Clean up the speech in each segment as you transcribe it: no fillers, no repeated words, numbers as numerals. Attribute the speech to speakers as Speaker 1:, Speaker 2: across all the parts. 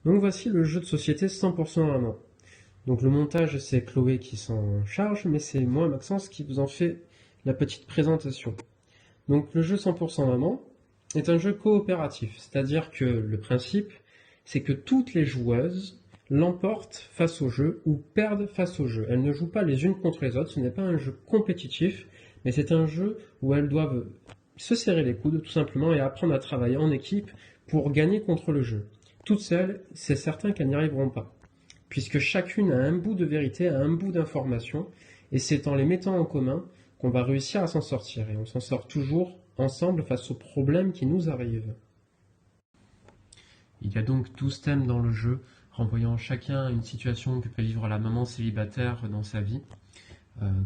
Speaker 1: Donc voici le jeu de société 100% maman. Donc le montage, c'est Chloé qui s'en charge, mais c'est moi, Maxence, qui vous en fait la petite présentation. Donc le jeu 100% maman est un jeu coopératif, c'est-à-dire que le principe, c'est que toutes les joueuses l'emportent face au jeu ou perdent face au jeu. Elles ne jouent pas les unes contre les autres, ce n'est pas un jeu compétitif, mais c'est un jeu où elles doivent se serrer les coudes tout simplement et apprendre à travailler en équipe pour gagner contre le jeu. Toutes seules, c'est certain qu'elles n'y arriveront pas, puisque chacune a un bout de vérité, a un bout d'information, et c'est en les mettant en commun qu'on va réussir à s'en sortir, et on s'en sort toujours ensemble face aux problèmes qui nous arrivent. Il y a donc 12 thèmes dans le jeu, renvoyant chacun à une situation que peut vivre la maman célibataire dans sa vie,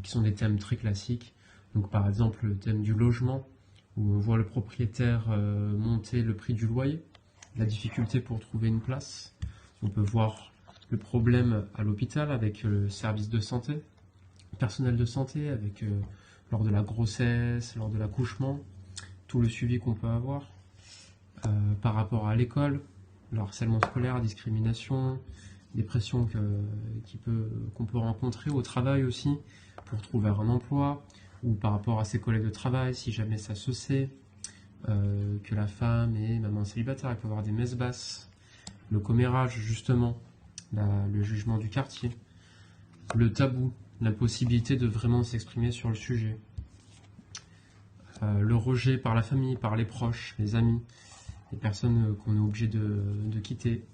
Speaker 1: qui sont des thèmes très classiques. Donc par exemple le thème du logement, où on voit le propriétaire monter le prix du loyer, la difficulté pour trouver une place. On peut voir le problème à l'hôpital avec le service de santé, le personnel de santé, avec lors de la grossesse, lors de l'accouchement, tout le suivi qu'on peut avoir. Par rapport à l'école, le harcèlement scolaire, discrimination, des pressions qu'on peut rencontrer au travail aussi, pour trouver un emploi, ou par rapport à ses collègues de travail, si jamais ça se sait, que la femme est maman célibataire, elle peut avoir des messes basses, le commérage justement, le jugement du quartier, le tabou, l'impossibilité de vraiment s'exprimer sur le sujet, le rejet par la famille, par les proches, les amis, les personnes qu'on est obligé de quitter,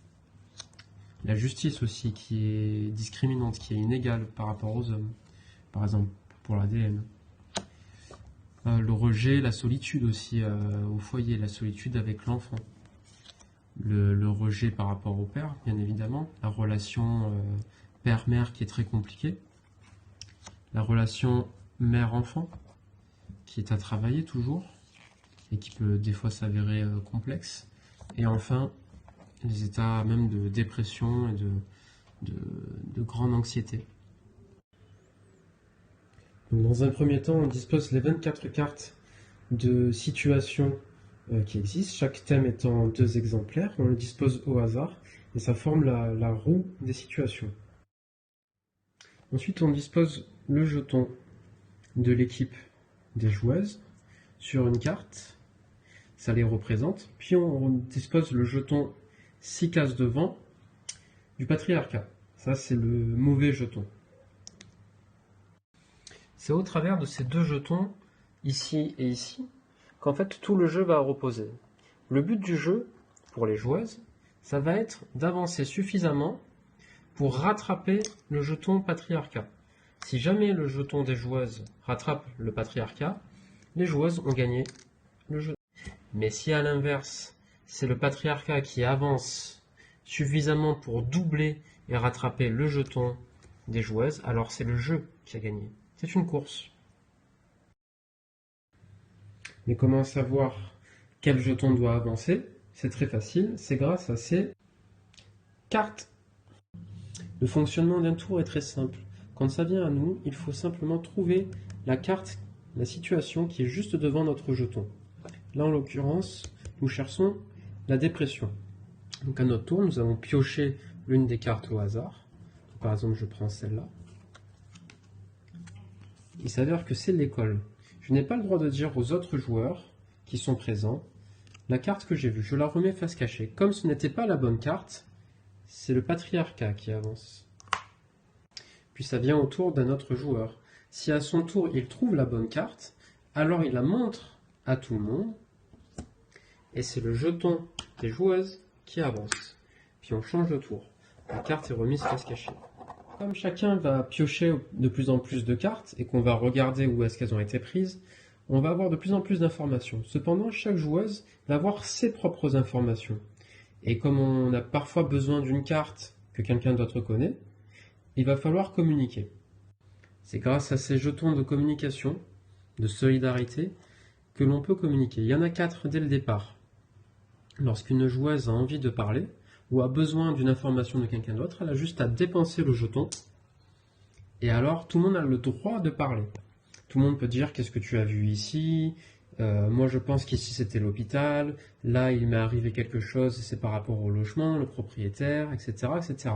Speaker 1: la justice aussi qui est discriminante, qui est inégale par rapport aux hommes, par exemple pour l'ADN. Le rejet, la solitude aussi au foyer, la solitude avec l'enfant. Le rejet par rapport au père, bien évidemment. La relation père-mère qui est très compliquée. La relation mère-enfant qui est à travailler toujours et qui peut des fois s'avérer complexe. Et enfin, les états même de dépression et de grande anxiété. Donc dans un premier temps, on dispose les 24 cartes de situations qui existent, chaque thème étant 2 exemplaires. On les dispose au hasard et ça forme la roue des situations. Ensuite, on dispose le jeton de l'équipe des joueuses sur une carte, ça les représente. Puis on dispose le jeton 6 cases devant du patriarcat. Ça, c'est le mauvais jeton. C'est au travers de ces 2 jetons, ici et ici, qu'en fait tout le jeu va reposer. Le but du jeu, pour les joueuses, ça va être d'avancer suffisamment pour rattraper le jeton patriarcat. Si jamais le jeton des joueuses rattrape le patriarcat, les joueuses ont gagné le jeu. Mais si à l'inverse, c'est le patriarcat qui avance suffisamment pour doubler et rattraper le jeton des joueuses, alors c'est le jeu qui a gagné. C'est une course. Mais comment savoir quel jeton doit avancer? C'est très facile, c'est grâce à ces cartes. Le fonctionnement d'un tour est très simple. Quand ça vient à nous, il faut simplement trouver la carte, la situation qui est juste devant notre jeton. Là, en l'occurrence, nous cherchons la dépression. Donc à notre tour, nous allons piocher l'une des cartes au hasard. Par exemple, je prends celle-là. Il s'avère que c'est l'école. Je n'ai pas le droit de dire aux autres joueurs qui sont présents la carte que j'ai vue. Je la remets face cachée. Comme ce n'était pas la bonne carte, c'est le patriarcat qui avance. Puis ça vient au tour d'un autre joueur. Si à son tour il trouve la bonne carte, alors il la montre à tout le monde. Et c'est le jeton des joueuses qui avance. Puis on change de tour. La carte est remise face cachée. Comme chacun va piocher de plus en plus de cartes et qu'on va regarder où est-ce qu'elles ont été prises, on va avoir de plus en plus d'informations. Cependant, chaque joueuse va avoir ses propres informations. Et comme on a parfois besoin d'une carte que quelqu'un d'autre connaît, il va falloir communiquer. C'est grâce à ces jetons de communication, de solidarité, que l'on peut communiquer. Il y en a 4 dès le départ. Lorsqu'une joueuse a envie de parler, ou a besoin d'une information de quelqu'un d'autre, elle a juste à dépenser le jeton, et alors tout le monde a le droit de parler. Tout le monde peut dire qu'est-ce que tu as vu ici, Moi je pense qu'ici c'était l'hôpital, là il m'est arrivé quelque chose, c'est par rapport au logement, le propriétaire, etc., etc.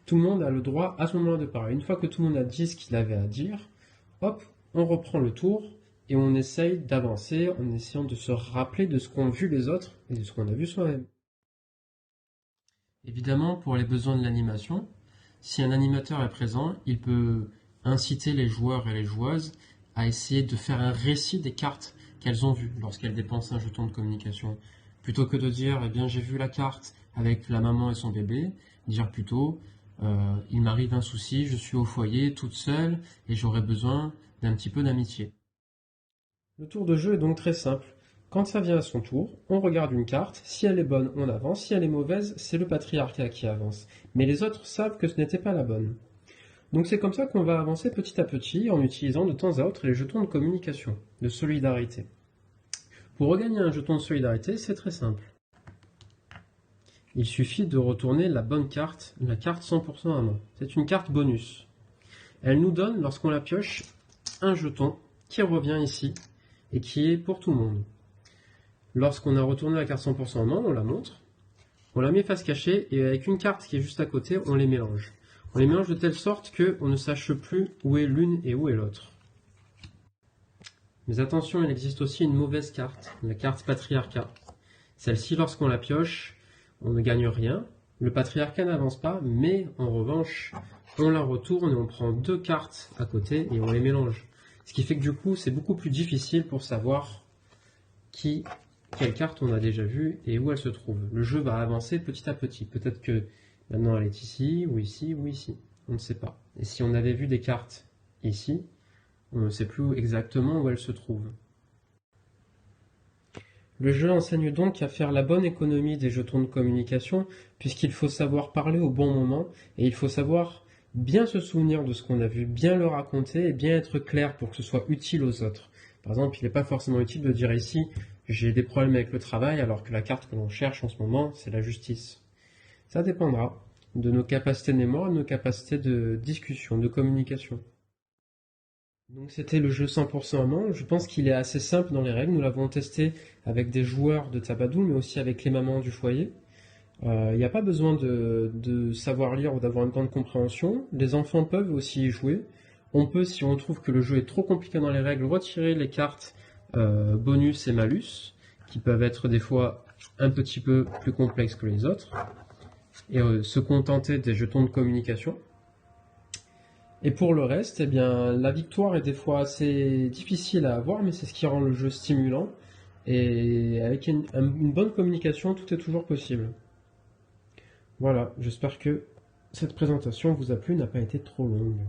Speaker 1: Tout le monde a le droit à ce moment-là de parler. Une fois que tout le monde a dit ce qu'il avait à dire, hop, on reprend le tour et on essaye d'avancer en essayant de se rappeler de ce qu'ont vu les autres et de ce qu'on a vu soi-même. Évidemment, pour les besoins de l'animation, si un animateur est présent, il peut inciter les joueurs et les joueuses à essayer de faire un récit des cartes qu'elles ont vues lorsqu'elles dépensent un jeton de communication. Plutôt que de dire, eh bien, j'ai vu la carte avec la maman et son bébé, dire plutôt, il m'arrive un souci, je suis au foyer toute seule et j'aurais besoin d'un petit peu d'amitié. Le tour de jeu est donc très simple. Quand ça vient à son tour, on regarde une carte, si elle est bonne, on avance, si elle est mauvaise, c'est le patriarcat qui avance. Mais les autres savent que ce n'était pas la bonne. Donc c'est comme ça qu'on va avancer petit à petit en utilisant de temps à autre les jetons de communication, de solidarité. Pour regagner un jeton de solidarité, c'est très simple. Il suffit de retourner la bonne carte, la carte 100% à main. C'est une carte bonus. Elle nous donne, lorsqu'on la pioche, un jeton qui revient ici et qui est pour tout le monde. Lorsqu'on a retourné la carte 100% en main, on la montre, on la met face cachée et avec une carte qui est juste à côté, on les mélange. On les mélange de telle sorte qu'on ne sache plus où est l'une et où est l'autre. Mais attention, il existe aussi une mauvaise carte, la carte patriarcat. Celle-ci, lorsqu'on la pioche, on ne gagne rien. Le patriarcat n'avance pas, mais en revanche, on la retourne et on prend deux cartes à côté et on les mélange. Ce qui fait que du coup, c'est beaucoup plus difficile pour savoir quelle carte on a déjà vue et où elle se trouve. Le jeu va avancer petit à petit. Peut-être que maintenant elle est ici, ou ici, ou ici. On ne sait pas. Et si on avait vu des cartes ici, on ne sait plus exactement où elles se trouvent. Le jeu enseigne donc à faire la bonne économie des jetons de communication, puisqu'il faut savoir parler au bon moment, et il faut savoir bien se souvenir de ce qu'on a vu, bien le raconter, et bien être clair pour que ce soit utile aux autres. Par exemple, il n'est pas forcément utile de dire ici « j'ai des problèmes avec le travail », alors que la carte que l'on cherche en ce moment, c'est la justice. Ça dépendra de nos capacités de mémoire, de nos capacités de discussion, de communication. Donc c'était le jeu 100% à main. Je pense qu'il est assez simple dans les règles. Nous l'avons testé avec des joueurs de Tabadoul, mais aussi avec les mamans du foyer. Il n'y a pas besoin de savoir lire ou d'avoir une grande compréhension. Les enfants peuvent aussi y jouer. On peut, si on trouve que le jeu est trop compliqué dans les règles, retirer les cartes bonus et malus, qui peuvent être des fois un petit peu plus complexes que les autres, et se contenter des jetons de communication. Et pour le reste, eh bien, la victoire est des fois assez difficile à avoir, mais c'est ce qui rend le jeu stimulant. Et avec une bonne communication, tout est toujours possible. Voilà, j'espère que cette présentation vous a plu, n'a pas été trop longue.